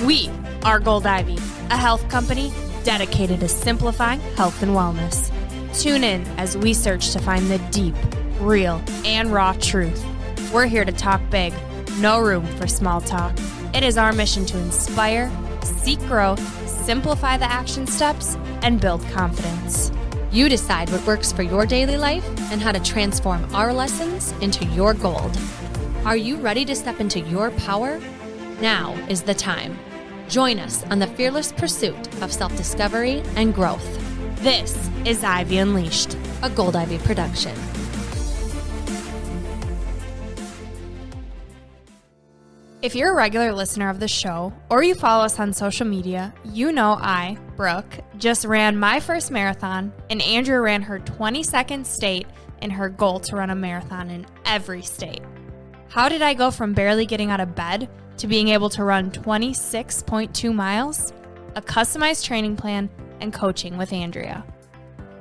We are Gold Ivy, a health company dedicated to simplifying health and wellness. Tune in as we search to find the deep, real, and raw truth. We're here to talk big, no room for small talk. It is our mission to inspire, seek growth, simplify the action steps, and build confidence. You decide what works for your daily life and how to transform our lessons into your gold. Are you ready to step into your power? Now is the time. Join us on the fearless pursuit of self-discovery and growth. This is Ivy Unleashed, a Gold Ivy production. If you're a regular listener of the show, or you follow us on social media, you know I, Brooke, just ran my first marathon, and Andrea ran her 22nd state in her goal to run a marathon in every state. How did I go from barely getting out of bed to being able to run 26.2 miles? A customized training plan and coaching with Andrea.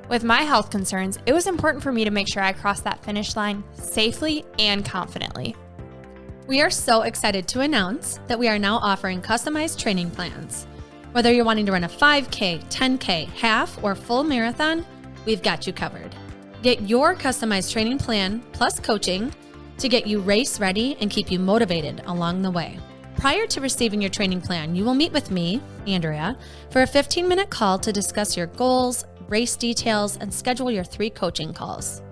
With my health concerns, it was important for me to make sure I crossed that finish line safely and confidently. We are so excited to announce that we are now offering customized training plans. Whether you're wanting to run a 5K, 10K, half, or full marathon, we've got you covered. Get your customized training plan plus coaching to get you race ready and keep you motivated along the way. Prior to receiving your training plan, you will meet with me, Andrea, for a 15-minute call to discuss your goals, race details, and schedule your 3 coaching calls.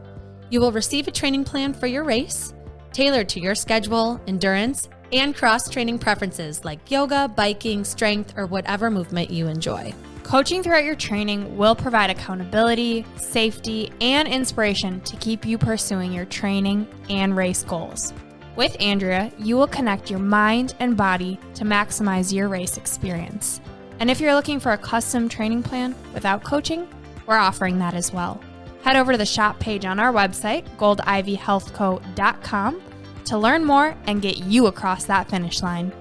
You will receive a training plan for your race, tailored to your schedule, endurance, and cross-training preferences like yoga, biking, strength, or whatever movement you enjoy. Coaching throughout your training will provide accountability, safety, and inspiration to keep you pursuing your training and race goals. With Andrea, you will connect your mind and body to maximize your race experience. And if you're looking for a custom training plan without coaching, we're offering that as well. Head over to the shop page on our website, goldivyhealthco.com, to learn more and get you across that finish line.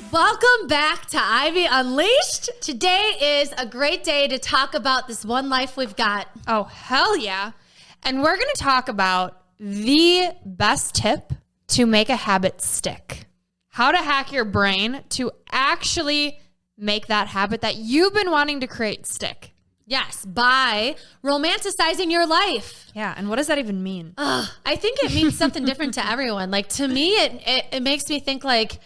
Welcome back to Ivy Unleashed. Today is a great day to talk about this one life we've got. Oh, hell yeah. And we're going to talk about the best tip to make a habit stick. How to hack your brain to actually make that habit that you've been wanting to create stick. Yes, by romanticizing your life. Yeah, and what does that even mean? I think it means something different to everyone. Like, to me, it makes me think like,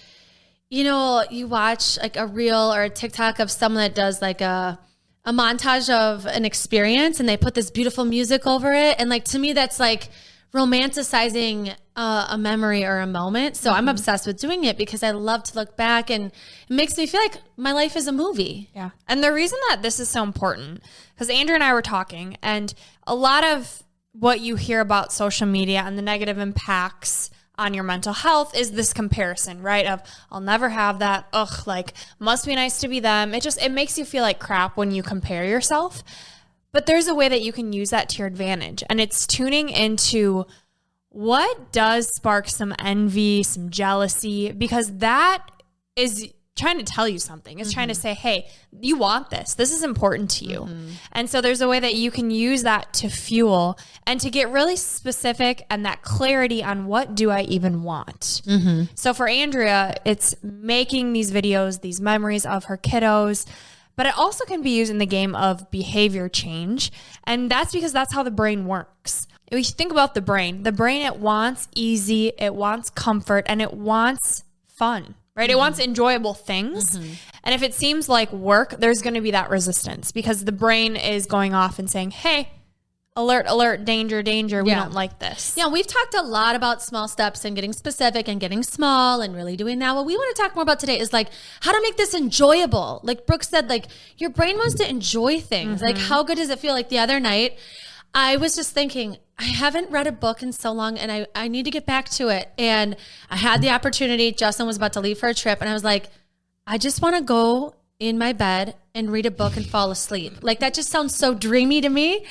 you know, you watch like a reel or a TikTok of someone that does like a montage of an experience and they put this beautiful music over it. And like, to me, that's like romanticizing a memory or a moment. So I'm obsessed with doing it because I love to look back and it makes me feel like my life is a movie. Yeah. And the reason that this is so important, because Andrea and I were talking, and a lot of what you hear about social media and the negative impacts on your mental health is this comparison, right? Of I'll never have that. Ugh, like must be nice to be them. It makes you feel like crap when you compare yourself. But there's a way that you can use that to your advantage. And it's tuning into what does spark some envy, some jealousy, because that is trying to tell you something. It's trying to say, hey, you want this. This is important to you. And so there's a way that you can use that to fuel and to get really specific and that clarity on what do I even want. So for Andrea, it's making these videos, these memories of her kiddos, but it also can be used in the game of behavior change. And that's because that's how the brain works. If you think about the brain, it wants easy, it wants comfort, and it wants fun. Right? It wants enjoyable things. And if it seems like work, there's going to be that resistance because the brain is going off and saying, hey, alert, alert, danger, danger. We don't like this. Yeah, we've talked a lot about small steps and getting specific and getting small and really doing that. What we want to talk more about today is like how to make this enjoyable. Like Brooke said, like your brain wants to enjoy things. Like how good does it feel? Like the other night, I was just thinking, I haven't read a book in so long and I need to get back to it. And I had the opportunity. Justin was about to leave for a trip and I was like, I just want to go in my bed and read a book and fall asleep. Like that just sounds so dreamy to me.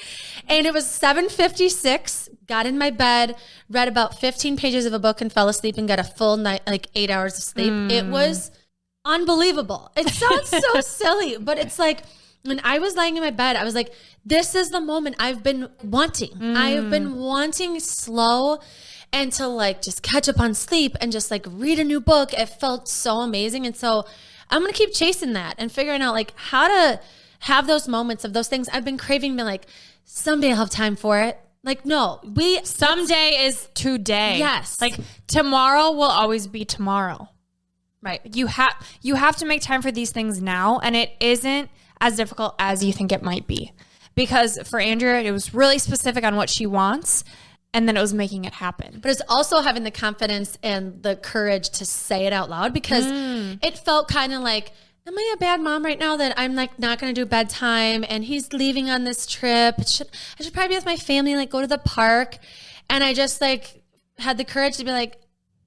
And it was 7:56, got in my bed, read about 15 pages of a book and fell asleep and got a full night, like 8 hours of sleep. It was unbelievable. It sounds so silly, but it's like, when I was lying in my bed, I was like, this is the moment I've been wanting. I have been wanting slow and to like just catch up on sleep and just like read a new book. It felt so amazing. And so I'm going to keep chasing that and figuring out like how to have those moments of those things I've been craving, be like, someday I'll have time for it. Like, no, someday is today. Yes. Like tomorrow will always be tomorrow. Right. You have to make time for these things now. And it isn't as difficult as you think it might be, because for Andrea, it was really specific on what she wants. And then it was making it happen. But it's also having the confidence and the courage to say it out loud, because it felt kind of like, am I a bad mom right now that I'm like not going to do bedtime and he's leaving on this trip? I should probably be with my family, like go to the park. And I just like had the courage to be like,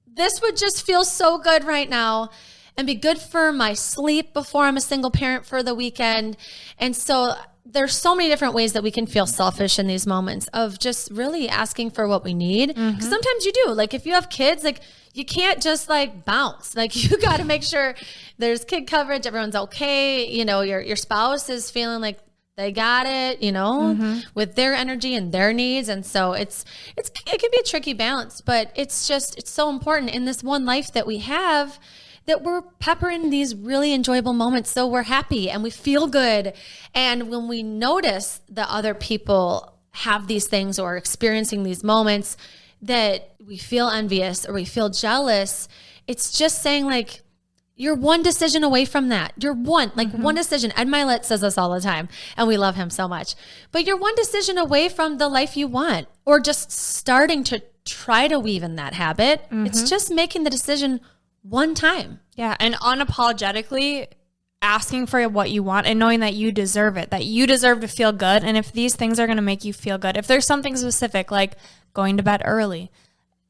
this would just feel so good right now and be good for my sleep before I'm a single parent for the weekend. And so there's so many different ways that we can feel selfish in these moments of just really asking for what we need. Because sometimes you do. Like if you have kids, like you can't just like bounce. Like you got to make sure there's kid coverage, everyone's okay. You know, your spouse is feeling like they got it, you know, with their energy and their needs. And so it can be a tricky balance, but it's so important in this one life that we have, that we're peppering these really enjoyable moments so we're happy and we feel good. And when we notice that other people have these things or experiencing these moments that we feel envious or we feel jealous, it's just saying like, you're one decision away from that. You're one decision. Ed Milet says this all the time, and we love him so much. But you're one decision away from the life you want, or just starting to try to weave in that habit. It's just making the decision one time. Yeah, and unapologetically asking for what you want and knowing that you deserve it, that you deserve to feel good. And if these things are going to make you feel good, if there's something specific like going to bed early,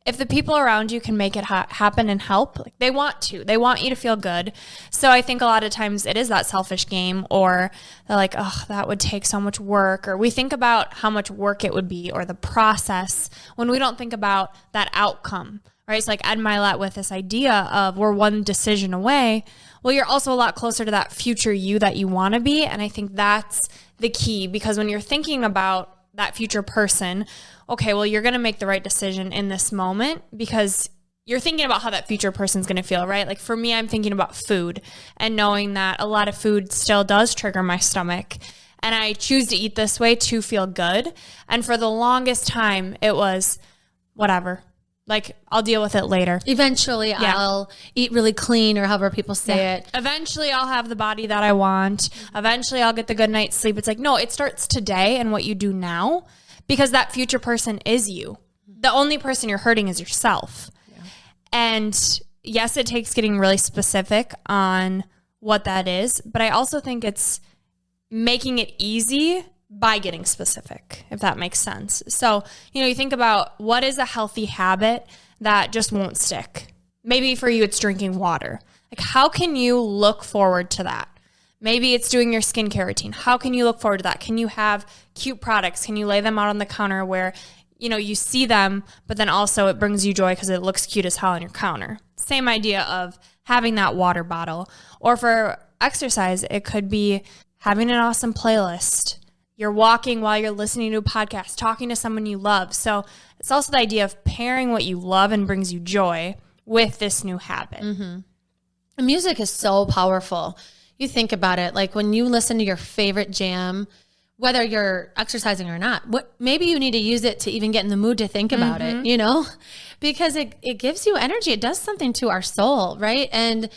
if the people around you can make it happen and help, like they want you to feel good. So I think a lot of times it is that selfish game, or they're like, oh, that would take so much work. Or we think about how much work it would be or the process when we don't think about that outcome, right? It's like Ed Milet with this idea of we're one decision away. Well, you're also a lot closer to that future you that you want to be. And I think that's the key, because when you're thinking about that future person, okay, well, you're going to make the right decision in this moment because you're thinking about how that future person's going to feel, right? Like for me, I'm thinking about food and knowing that a lot of food still does trigger my stomach. And I choose to eat this way to feel good. And for the longest time, it was whatever. Like, I'll deal with it later. Eventually, I'll eat really clean, or however people say it. Eventually, I'll have the body that I want. Eventually, I'll get the good night's sleep. It's like, no, it starts today and what you do now, because that future person is you. The only person you're hurting is yourself. Yeah. And yes, it takes getting really specific on what that is, but I also think it's making it easy by getting specific, if that makes sense. So, you think about what is a healthy habit that just won't stick. Maybe for you, it's drinking water. Like, how can you look forward to that? Maybe it's doing your skincare routine. How can you look forward to that? Can you have cute products? Can you lay them out on the counter where, you see them, but then also it brings you joy because it looks cute as hell on your counter? Same idea of having that water bottle. Or for exercise, it could be having an awesome playlist. You're walking while you're listening to a podcast, talking to someone you love. So it's also the idea of pairing what you love and brings you joy with this new habit. And music is so powerful. You think about it, like when you listen to your favorite jam, whether you're exercising or not, maybe you need to use it to even get in the mood to think about it, because it gives you energy. It does something to our soul, right? And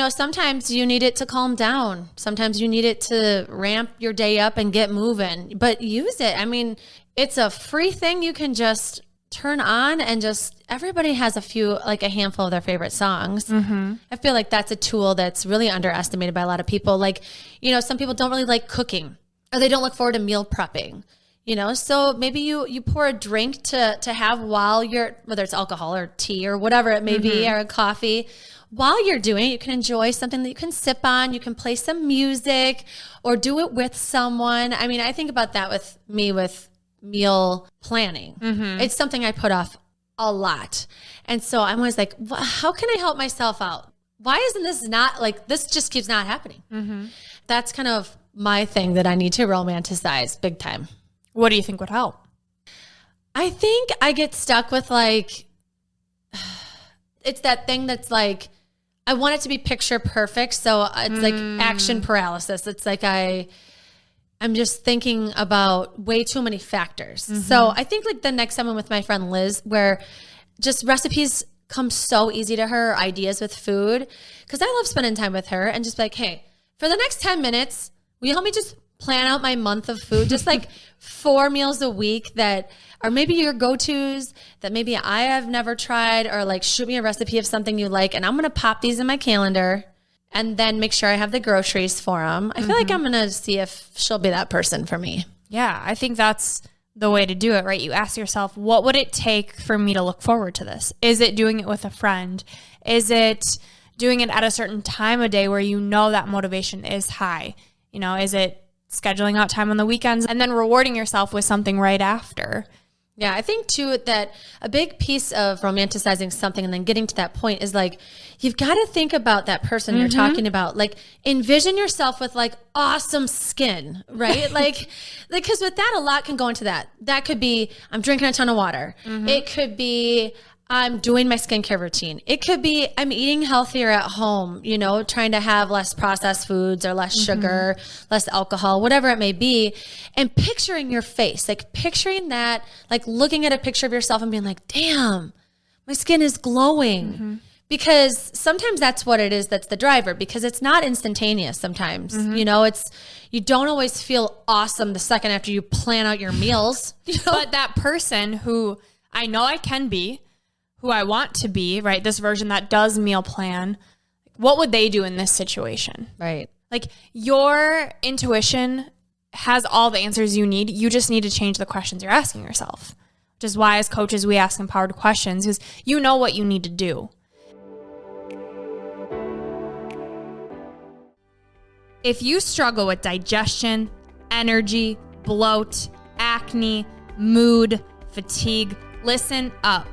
sometimes you need it to calm down. Sometimes you need it to ramp your day up and get moving, but use it. I mean, it's a free thing you can just turn on, and just everybody has a handful of their favorite songs. I feel like that's a tool that's really underestimated by a lot of people. Like, some people don't really like cooking, or they don't look forward to meal prepping. So maybe you pour a drink to have while whether it's alcohol or tea or whatever it may be, or a coffee. While you're doing it, you can enjoy something that you can sip on. You can play some music or do it with someone. I mean, I think about that with meal planning. It's something I put off a lot. And so I'm always like, how can I help myself out? Why isn't this just keeps not happening? That's kind of my thing that I need to romanticize big time. What do you think would help? I think I get stuck with like it's that thing that's like, I want it to be picture perfect. So it's like action paralysis. It's like I'm just thinking about way too many factors. So I think like the next time I'm with my friend Liz, where just recipes come so easy to her, ideas with food, because I love spending time with her and just be like, hey, for the next 10 minutes, will you help me just plan out my month of food? Just like 4 meals a week that are maybe your go-tos that maybe I have never tried, or like shoot me a recipe of something you like. And I'm going to pop these in my calendar and then make sure I have the groceries for them. I feel like I'm going to see if she'll be that person for me. Yeah, I think that's the way to do it, right? You ask yourself, what would it take for me to look forward to this? Is it doing it with a friend? Is it doing it at a certain time of day where you know that motivation is high? You know, is it scheduling out time on the weekends and then rewarding yourself with something right after? Yeah, I think too that a big piece of romanticizing something and then getting to that point is like, you've got to think about that person you're talking about. Like, envision yourself with like awesome skin, right? like, because with that, a lot can go into that. That could be, I'm drinking a ton of water. It could be, I'm doing my skincare routine. It could be, I'm eating healthier at home, you know, trying to have less processed foods or less sugar, less alcohol, whatever it may be. And picturing your face, like picturing that, like looking at a picture of yourself and being like, damn, my skin is glowing. Because sometimes that's what it is. That's the driver, because it's not instantaneous sometimes. You know, you don't always feel awesome the second after you plan out your meals. You know? But that person who I know I can be, who I want to be, right? This version that does meal plan, what would they do in this situation? Right. Like, your intuition has all the answers you need. You just need to change the questions you're asking yourself, which is why as coaches, we ask empowered questions, because you know what you need to do. If you struggle with digestion, energy, bloat, acne, mood, fatigue, listen up.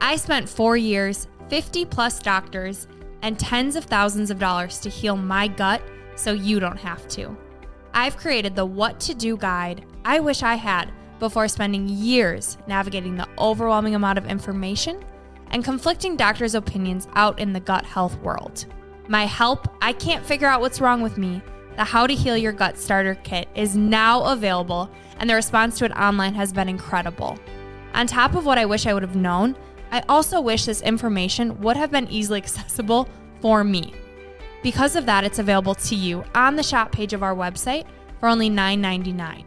I spent 4 years, 50 plus doctors, and tens of thousands of dollars to heal my gut so you don't have to. I've created the what to do guide I wish I had before spending years navigating the overwhelming amount of information and conflicting doctors' opinions out in the gut health world. My help, I can't figure out what's wrong with me, the How to Heal Your Gut Starter Kit is now available, and the response to it online has been incredible. On top of what I wish I would have known, I also wish this information would have been easily accessible for me. Because of that, it's available to you on the shop page of our website for only $9.99.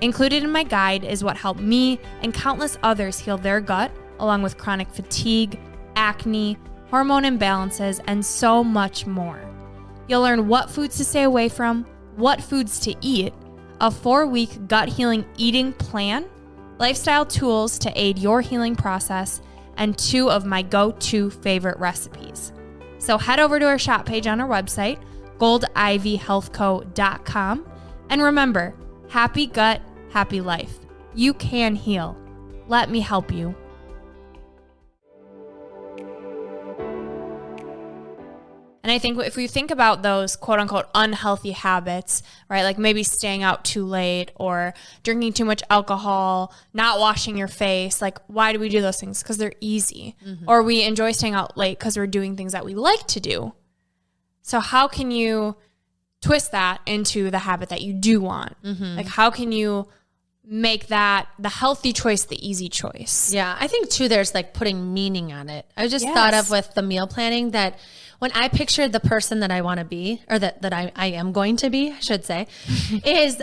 Included in my guide is what helped me and countless others heal their gut, along with chronic fatigue, acne, hormone imbalances, and so much more. You'll learn what foods to stay away from, what foods to eat, a 4-week gut healing eating plan, lifestyle tools to aid your healing process, and 2 of my go-to favorite recipes. So head over to our shop page on our website, goldivyhealthco.com. And remember, happy gut, happy life. You can heal. Let me help you. And I think if we think about those quote unquote unhealthy habits, right? Like maybe staying out too late or drinking too much alcohol, not washing your face. Like, why do we do those things? Because they're easy. Or we enjoy staying out late because we're doing things that we like to do. So how can you twist that into the habit that you do want? Like, how can you make that the healthy choice the easy choice? Yeah, I think too there's like putting meaning on it. I just thought of with the meal planning that when I pictured the person that I want to be, or that I am going to be, I should say, is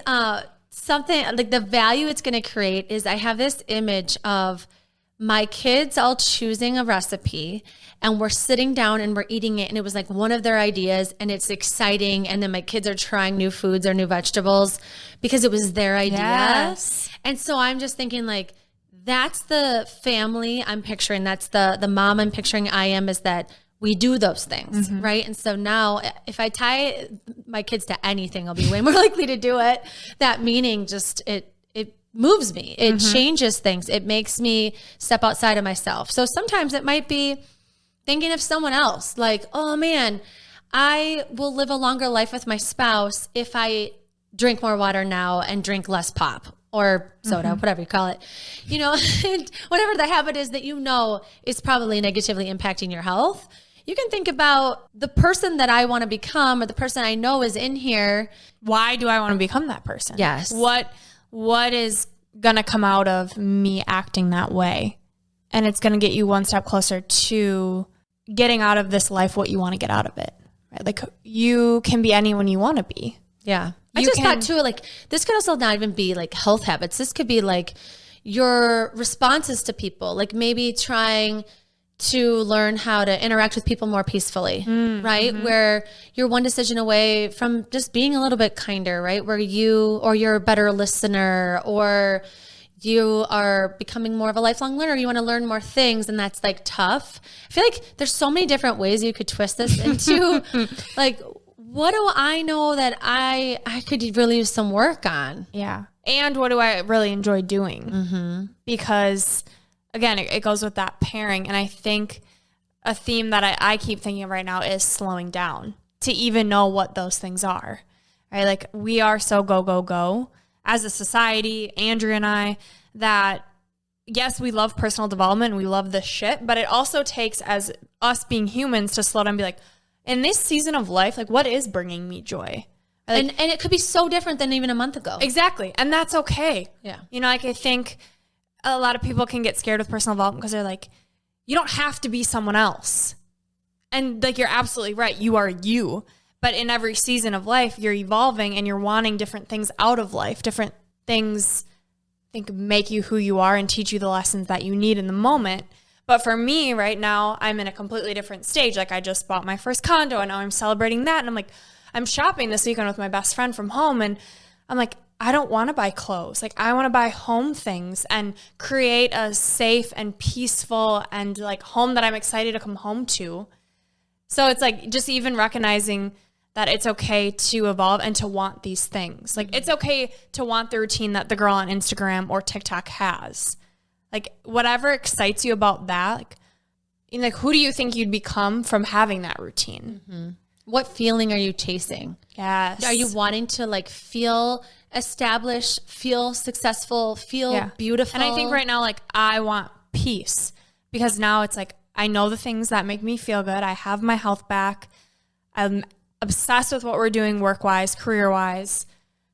something like the value it's going to create is I have this image of my kids all choosing a recipe and we're sitting down and we're eating it. And it was like one of their ideas and it's exciting. And then my kids are trying new foods or new vegetables because it was their idea. Yes. And so I'm just thinking like, that's the family I'm picturing. That's the mom I'm picturing I am, is that we do those things, right? And so now if I tie my kids to anything, I'll be way more likely to do it. That meaning just, it moves me. It changes things. It makes me step outside of myself. So sometimes it might be thinking of someone else, like, oh man, I will live a longer life with my spouse if I drink more water now and drink less pop. or soda, whatever you call it, whatever the habit is that is probably negatively impacting your health. You can think about the person that I want to become or the person I know is in here. Why do I want to become that person? Yes. What is going to come out of me acting that way? And it's going to get you one step closer to getting out of this life what you want to get out of it. Right? Like you can be anyone you want to be. Yeah. I just thought too, like this could also not even be like health habits. This could be like your responses to people, like maybe trying to learn how to interact with people more peacefully, right? Where you're one decision away from just being a little bit kinder, right? Where you're a better listener, or you are becoming more of a lifelong learner. You want to learn more things, and that's like tough. I feel like there's so many different ways you could twist this into like, what do I know that I could really use some work on? Yeah. And what do I really enjoy doing? Because again, it goes with that pairing. And I think a theme that I keep thinking of right now is slowing down to even know what those things are, right? Like we are so go, go, go as a society, Andrea and I, that yes, we love personal development. We love this shit, but it also takes as us being humans to slow down and be like, in this season of life, like what is bringing me joy? Like, and it could be so different than even a month ago. Exactly. And that's okay. Yeah. Like I think a lot of people can get scared with personal development because they're like, you don't have to be someone else. And like, you're absolutely right. You are you. But in every season of life, you're evolving and you're wanting different things out of life. Different things, I think, make you who you are and teach you the lessons that you need in the moment. But for me right now, I'm in a completely different stage. Like I just bought my first condo and now I'm celebrating that. And I'm like, I'm shopping this weekend with my best friend from home. And I'm like, I don't want to buy clothes. Like I want to buy home things and create a safe and peaceful and like home that I'm excited to come home to. So it's like just even recognizing that it's okay to evolve and to want these things. Like it's okay to want the routine that the girl on Instagram or TikTok has. Like whatever excites you about that, like who do you think you'd become from having that routine? What feeling are you chasing? Yes. Are you wanting to like feel established, feel successful, feel beautiful? And I think right now, like I want peace because now it's like, I know the things that make me feel good. I have my health back. I'm obsessed with what we're doing work-wise, career-wise,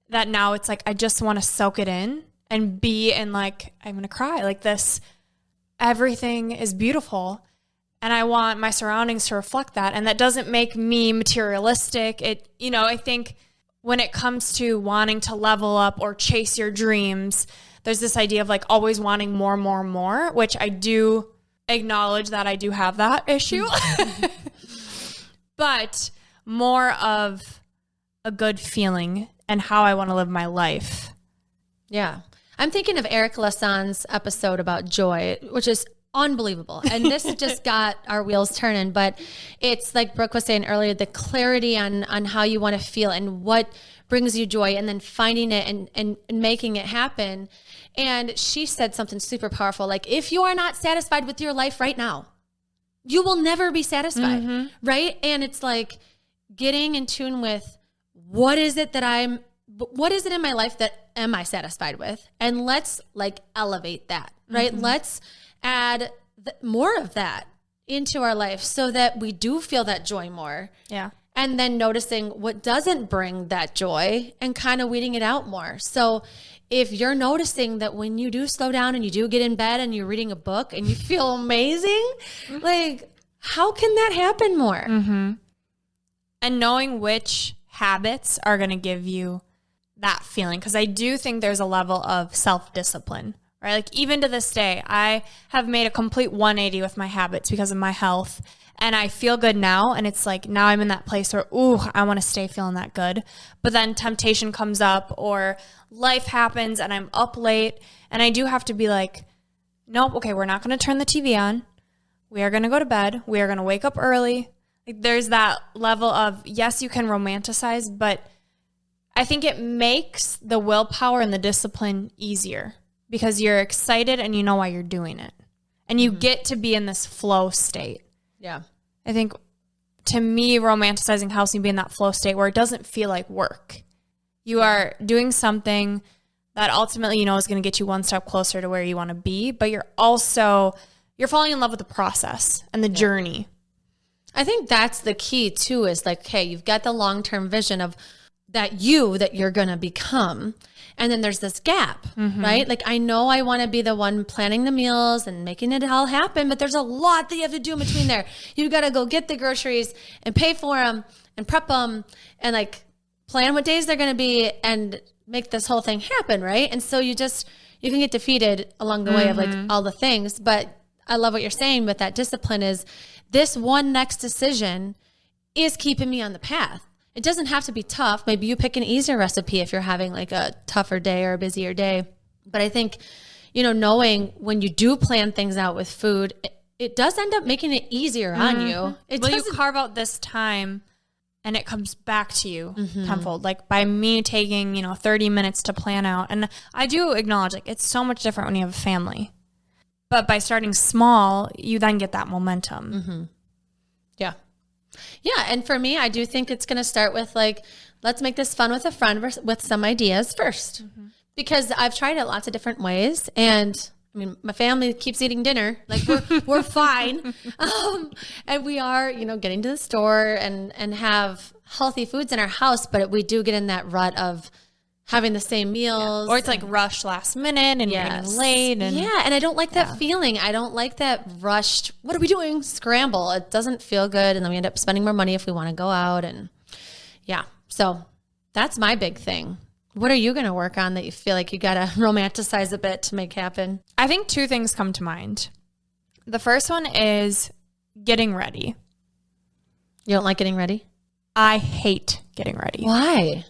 that now it's like, I just want to soak it in and be in like, I'm going to cry like this. Everything is beautiful. And I want my surroundings to reflect that. And that doesn't make me materialistic. I think when it comes to wanting to level up or chase your dreams, there's this idea of like always wanting more, more, more, which I do acknowledge that I do have that issue. But more of a good feeling and how I want to live my life. Yeah. I'm thinking of Eric Lassan's episode about joy, which is unbelievable. And this just got our wheels turning. But it's like Brooke was saying earlier, the clarity on how you want to feel and what brings you joy, and then finding it and making it happen. And she said something super powerful. Like, if you are not satisfied with your life right now, you will never be satisfied. Right. And it's like getting in tune with what is it in my life that am I satisfied with? And let's like elevate that, right? Let's add more of that into our life so that we do feel that joy more. Yeah. And then noticing what doesn't bring that joy and kind of weeding it out more. So if you're noticing that when you do slow down and you do get in bed and you're reading a book and you feel amazing, like how can that happen more? And knowing which habits are going to give you that feeling. Because I do think there's a level of self-discipline, right? Like even to this day, I have made a complete 180 with my habits because of my health. And I feel good now. And it's like, now I'm in that place where, I want to stay feeling that good. But then temptation comes up or life happens and I'm up late. And I do have to be like, nope, okay, we're not going to turn the TV on. We are going to go to bed. We are going to wake up early. Like, there's that level of, yes, you can romanticize, but I think it makes the willpower and the discipline easier because you're excited and you know why you're doing it. And you get to be in this flow state. Yeah. I think to me, romanticizing helps me be in that flow state where it doesn't feel like work. You are doing something that ultimately, is going to get you one step closer to where you want to be, but you're falling in love with the process and the journey. I think that's the key too, is like, hey, you've got the long-term vision of that you're going to become. And then there's this gap, right? Like, I know I want to be the one planning the meals and making it all happen, but there's a lot that you have to do in between there. You got to go get the groceries and pay for them and prep them and like plan what days they're going to be and make this whole thing happen, right? And so you can get defeated along the way of like all the things. But I love what you're saying with that discipline is this one next decision is keeping me on the path. It doesn't have to be tough. Maybe you pick an easier recipe if you're having like a tougher day or a busier day. But I think, knowing when you do plan things out with food, it does end up making it easier on you. You carve out this time and it comes back to you tenfold. Like by me taking, 30 minutes to plan out. And I do acknowledge like it's so much different when you have a family. But by starting small, you then get that momentum. Yeah. Yeah. And for me, I do think it's going to start with like, let's make this fun with a friend with some ideas first. Because I've tried it lots of different ways. And I mean, my family keeps eating dinner. Like we're fine. And we are, getting to the store and have healthy foods in our house. But we do get in that rut of having the same meals. Or it's like rushed last minute and you're getting late. And and I don't like that feeling. I don't like that rushed, what are we doing? Scramble. It doesn't feel good. And then we end up spending more money if we want to go out. And so that's my big thing. What are you going to work on that you feel like you got to romanticize a bit to make happen? I think two things come to mind. The first one is getting ready. You don't like getting ready? I hate getting ready. Why?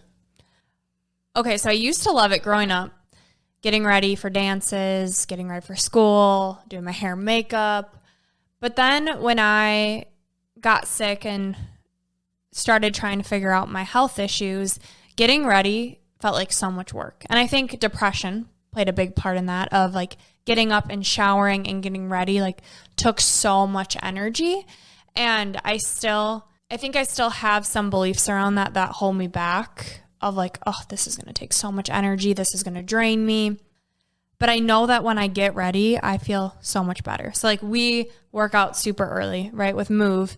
Okay, so I used to love it growing up, getting ready for dances, getting ready for school, doing my hair and makeup. But then when I got sick and started trying to figure out my health issues, getting ready felt like so much work. And I think depression played a big part in that, of like getting up and showering and getting ready, like took so much energy. And I think I still have some beliefs around that hold me back. Of like, oh, this is going to take so much energy. This is going to drain me. But I know that when I get ready, I feel so much better. So like we work out super early, right? With Move,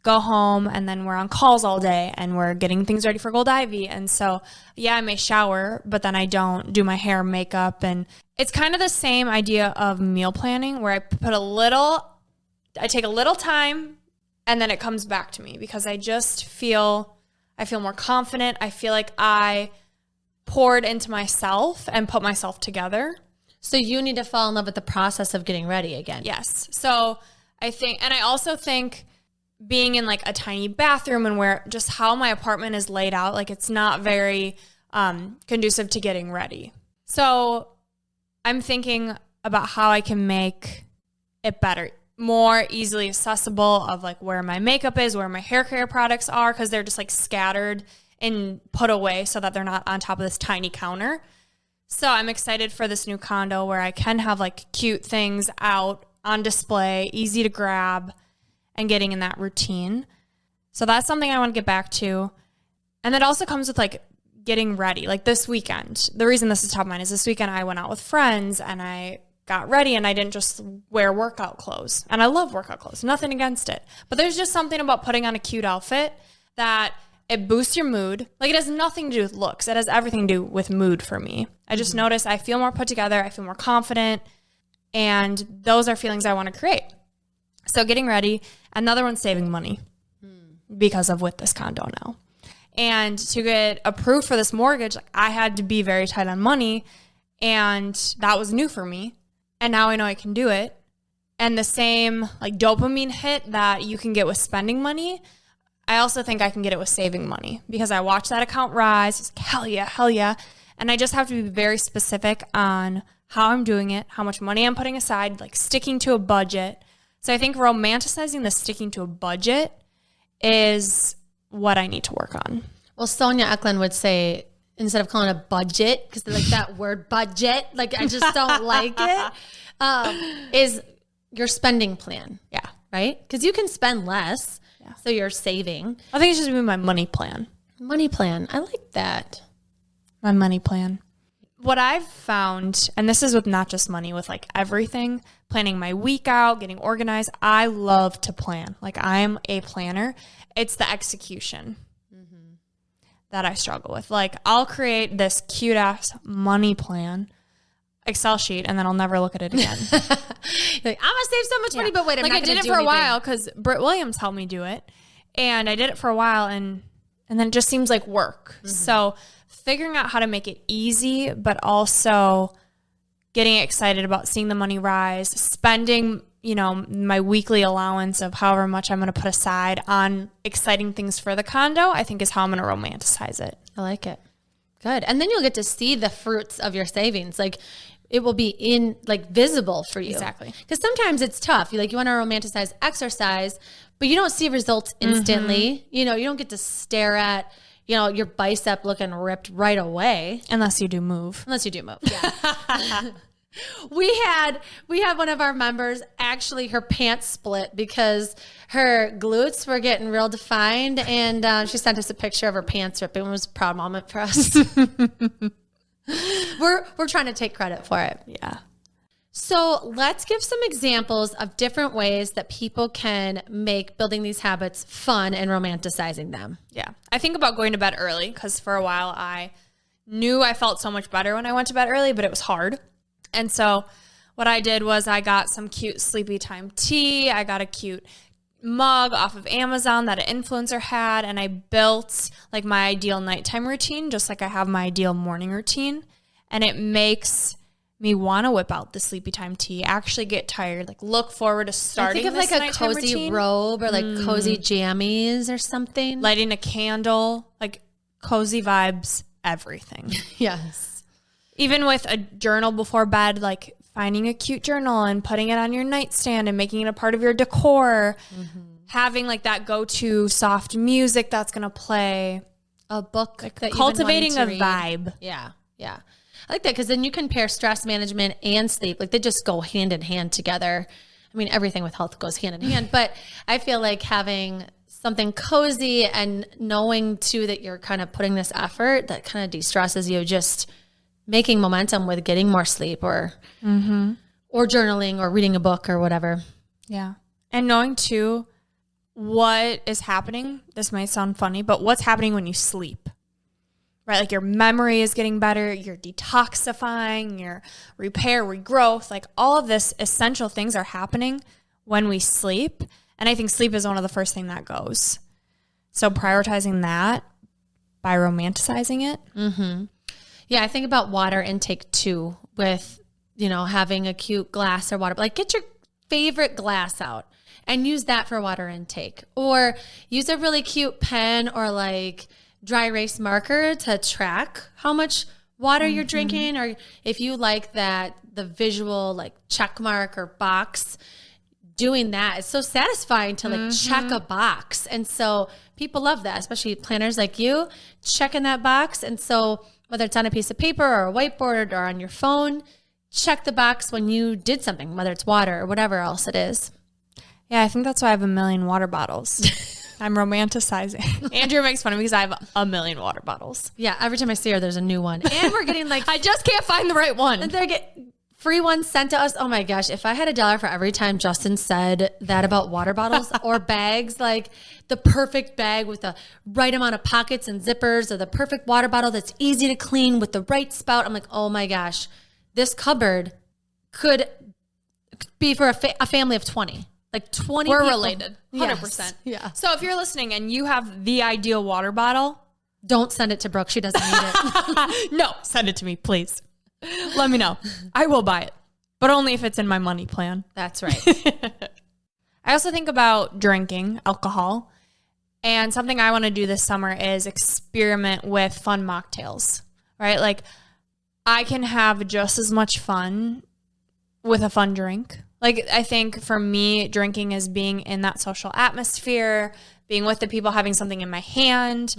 go home and then we're on calls all day and we're getting things ready for Gold Ivy. And so, I may shower, but then I don't do my hair and makeup. And it's kind of the same idea of meal planning where I take a little time and then it comes back to me because I feel more confident. I feel like I poured into myself and put myself together. So you need to fall in love with the process of getting ready again. Yes. So I also think being in like a tiny bathroom and where just how my apartment is laid out, like it's not very conducive to getting ready. So I'm thinking about how I can make it better, more easily accessible, of like where my makeup is, where my hair care products are, because they're just like scattered and put away so that they're not on top of this tiny counter. So I'm excited for this new condo where I can have like cute things out on display, easy to grab, and getting in that routine. So that's something I want to get back to. And that also comes with like getting ready. Like this weekend, the reason this is top of mind is this weekend I went out with friends and I got ready and I didn't just wear workout clothes. And I love workout clothes, nothing against it. But there's just something about putting on a cute outfit that it boosts your mood. Like it has nothing to do with looks. It has everything to do with mood for me. I just notice I feel more put together. I feel more confident. And those are feelings I want to create. So getting ready. Another one, saving money because of with this condo now. And to get approved for this mortgage, like I had to be very tight on money. And that was new for me. And now I know I can do it. And the same like dopamine hit that you can get with spending money, I also think I can get it with saving money because I watch that account rise. It's like, hell yeah. And I just have to be very specific on how I'm doing it, how much money I'm putting aside, like sticking to a budget. So I think romanticizing the sticking to a budget is what I need to work on. Well, Sonia Eklund would say, instead of calling it a budget, because like that word budget, like I just don't like it, is your spending plan. Yeah. Right? Because you can spend less, so you're saving. I think it should be my money plan. Money plan. I like that. My money plan. what I've found, and this is with not just money, with like everything, planning my week out, getting organized. I love to plan. Like I'm a planner. It's the execution that I struggle with. Like I'll create this cute ass money plan Excel sheet and then I'll never look at it again. Like, I'm gonna save so much money, but wait, I'm like not I gonna did it do for anything. a while because Britt Williams helped me do it, and I did it for a while, and then it just seems like work. So figuring out how to make it easy, but also getting excited about seeing the money rise, spending, my weekly allowance of however much I'm going to put aside on exciting things for the condo, I think is how I'm going to romanticize it. I like it. Good. And then you'll get to see the fruits of your savings. Like it will be visible for you. Exactly. Because sometimes it's tough. You want to romanticize exercise, but you don't see results instantly. You don't get to stare at, your bicep looking ripped right away. Unless you do move. Yeah. We had one of our members, actually her pants split because her glutes were getting real defined, and she sent us a picture of her pants ripping. It was a proud moment for us. We're trying to take credit for it. Yeah. So let's give some examples of different ways that people can make building these habits fun and romanticizing them. Yeah. I think about going to bed early because for a while I knew I felt so much better when I went to bed early, but it was hard. And so what I did was I got some cute sleepy time tea. I got a cute mug off of Amazon that an influencer had, and I built like my ideal nighttime routine, just like I have my ideal morning routine. And it makes me want to whip out the sleepy time tea, actually get tired, like look forward to starting think of this like a nighttime cozy routine. robe or like cozy jammies or something. Lighting a candle, like cozy vibes, everything. Yes. Even with a journal before bed, like finding a cute journal and putting it on your nightstand and making it a part of your decor. Having like that go-to soft music that's going to play. A book. Like that cultivating a vibe. Yeah. Yeah. I like that because then you can pair stress management and sleep. Like they just go hand in hand together. I mean, everything with health goes hand in hand, but I feel like having something cozy and knowing too that you're kind of putting this effort that kind of de-stresses you, just making momentum with getting more sleep or journaling or reading a book or whatever. Yeah. And knowing too what is happening. This might sound funny, but what's happening when you sleep, right? Like your memory is getting better, you're detoxifying, your repair, regrowth, like all of this essential things are happening when we sleep. And I think sleep is one of the first thing that goes. So prioritizing that by romanticizing it. Yeah, I think about water intake too with, having a cute glass or water. Like get your favorite glass out and use that for water intake. Or use a really cute pen or like dry erase marker to track how much water you're drinking. Or if you like that, the visual like check mark or box, doing that. It's so satisfying to like check a box. And so people love that, especially planners like you, checking that box. And so whether it's on a piece of paper or a whiteboard or on your phone, check the box when you did something, whether it's water or whatever else it is. Yeah, I think that's why I have 1 million water bottles. I'm romanticizing. Andrea makes fun of me because I have 1 million water bottles. Yeah, every time I see her, there's a new one. And we're getting like... I just can't find the right one. And they're getting free ones sent to us. Oh my gosh, if I had $1 for every time Justin said that about water bottles or bags, like the perfect bag with the right amount of pockets and zippers, or the perfect water bottle that's easy to clean with the right spout. I'm like, oh my gosh, this cupboard could be for a family of 20. Like 20 We're people. Related, 100%. Yes. Yeah. So if you're listening and you have the ideal water bottle, don't send it to Brooke. She doesn't need it. No, send it to me, please. Let me know. I will buy it, but only if it's in my money plan. That's right. I also think about drinking alcohol, and something I want to do this summer is experiment with fun mocktails, right? Like I can have just as much fun with a fun drink. Like I think for me, drinking is being in that social atmosphere, being with the people, having something in my hand.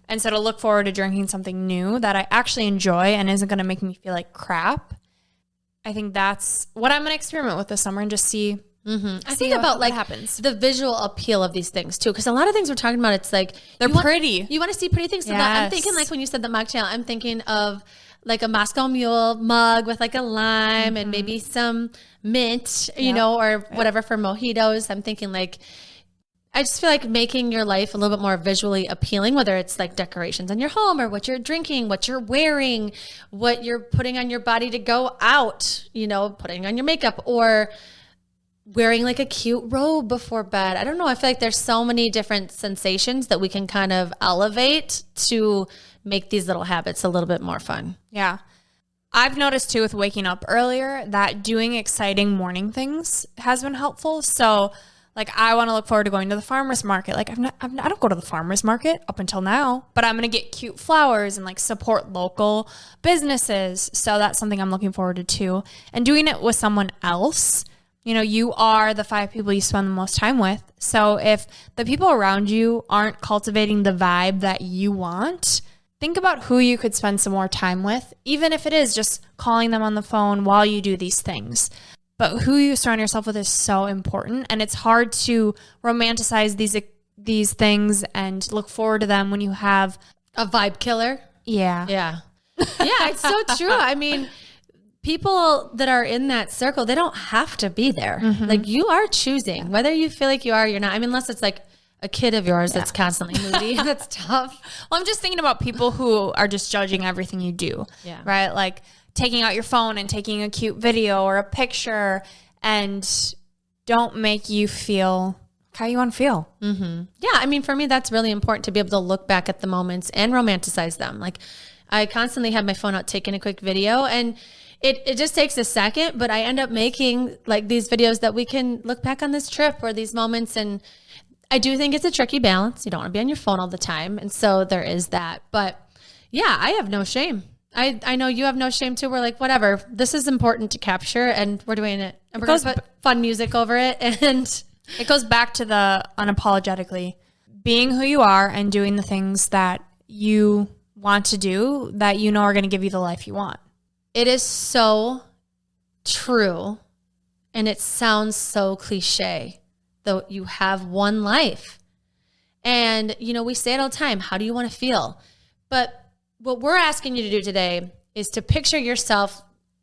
And so to look forward to drinking something new that I actually enjoy and isn't going to make me feel like crap. I think that's what I'm going to experiment with this summer and just see. I think about like happens. The visual appeal of these things too, because a lot of things we're talking about, it's like they're pretty. You want to see pretty things. So Yes. I'm thinking like when you said the mocktail, I'm thinking of like a Moscow Mule mug with like a lime and maybe some mint, you know, or whatever for mojitos. I'm thinking like, I just feel like making your life a little bit more visually appealing, whether it's like decorations on your home or what you're drinking, what you're wearing, what you're putting on your body to go out, you know, putting on your makeup or wearing like a cute robe before bed. I don't know. I feel like there's so many different sensations that we can kind of elevate to make these little habits a little bit more fun. Yeah. I've noticed too with waking up earlier that doing exciting morning things has been helpful. So like I want to look forward to going to the farmer's market. Like I don't go to the farmer's market up until now, but I'm going to get cute flowers and like support local businesses. So that's something I'm looking forward to too. And doing it with someone else. You know, you are the 5 people you spend the most time with. So if the people around you aren't cultivating the vibe that you want, think about who you could spend some more time with, even if it is just calling them on the phone while you do these things. But who you surround yourself with is so important. And it's hard to romanticize these things and look forward to them when you have a vibe killer. Yeah. Yeah. Yeah, it's so true. I mean, people that are in that circle, they don't have to be there. Mm-hmm. Like you are choosing whether you feel like you are or you're not. I mean, unless it's like a kid of yours that's constantly moody. That's tough. Well, I'm just thinking about people who are just judging everything you do. Yeah. Right? Like taking out your phone and taking a cute video or a picture and don't make you feel how you want to feel. Mm-hmm. Yeah. I mean, for me, that's really important to be able to look back at the moments and romanticize them. Like I constantly have my phone out taking a quick video and it just takes a second, but I end up making like these videos that we can look back on this trip or these moments. And I do think it's a tricky balance. You don't want to be on your phone all the time. And so there is that. But yeah, I have no shame. I know you have no shame too. We're like, whatever, this is important to capture and we're doing it. And we're going to put fun music over it. And it goes back to the unapologetically being who you are and doing the things that you want to do that you know are going to give you the life you want. It is so true. And it sounds so cliche, though you have one life. And, you know, we say it all the time. How do you want to feel? But what we're asking you to do today is to picture yourself,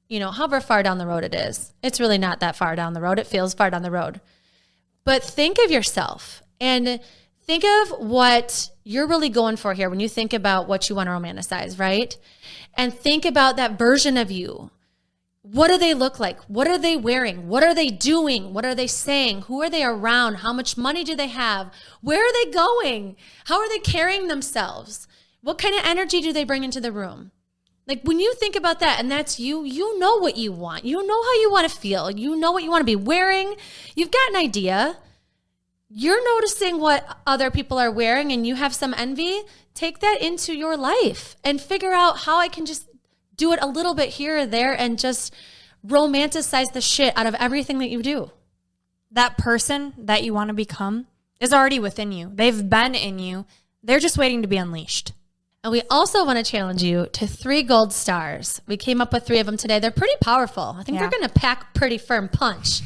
you know, however far down the road it is. It's really not that far down the road. It feels far down the road. But think of yourself and think of what you're really going for here when you think about what you want to romanticize, right? And think about that version of you. What do they look like? What are they wearing? What are they doing? What are they saying? Who are they around? How much money do they have? Where are they going? How are they carrying themselves? What kind of energy do they bring into the room? Like when you think about that and that's you, you know what you want. You know how you want to feel. You know what you want to be wearing. You've got an idea. You're noticing what other people are wearing and you have some envy. Take that into your life and figure out how I can just do it a little bit here or there and just romanticize the shit out of everything that you do. That person that you want to become is already within you. They've been in you. They're just waiting to be unleashed. And we also want to challenge you to 3 gold stars. We came up with 3 of them today. They're pretty powerful. I think they're going to pack pretty firm punch.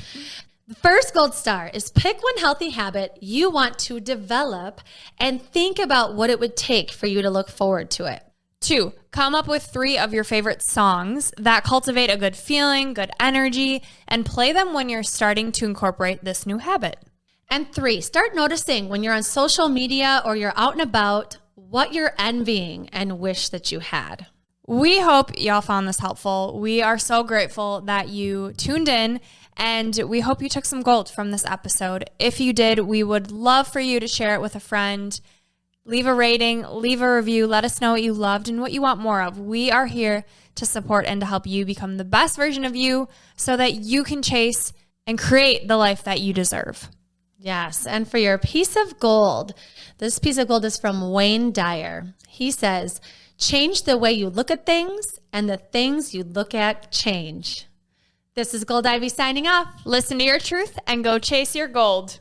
The first gold star is pick one healthy habit you want to develop and think about what it would take for you to look forward to it. 2, come up with 3 of your favorite songs that cultivate a good feeling, good energy, and play them when you're starting to incorporate this new habit. And 3, start noticing when you're on social media or you're out and about what you're envying and wish that you had. We hope y'all found this helpful. We are so grateful that you tuned in, and we hope you took some gold from this episode. If you did, we would love for you to share it with a friend. Leave a rating, leave a review. Let us know what you loved and what you want more of. We are here to support and to help you become the best version of you so that you can chase and create the life that you deserve. Yes. And for your piece of gold, this piece of gold is from Wayne Dyer. He says, change the way you look at things and the things you look at change. This is Gold Ivy signing off. Listen to your truth and go chase your gold.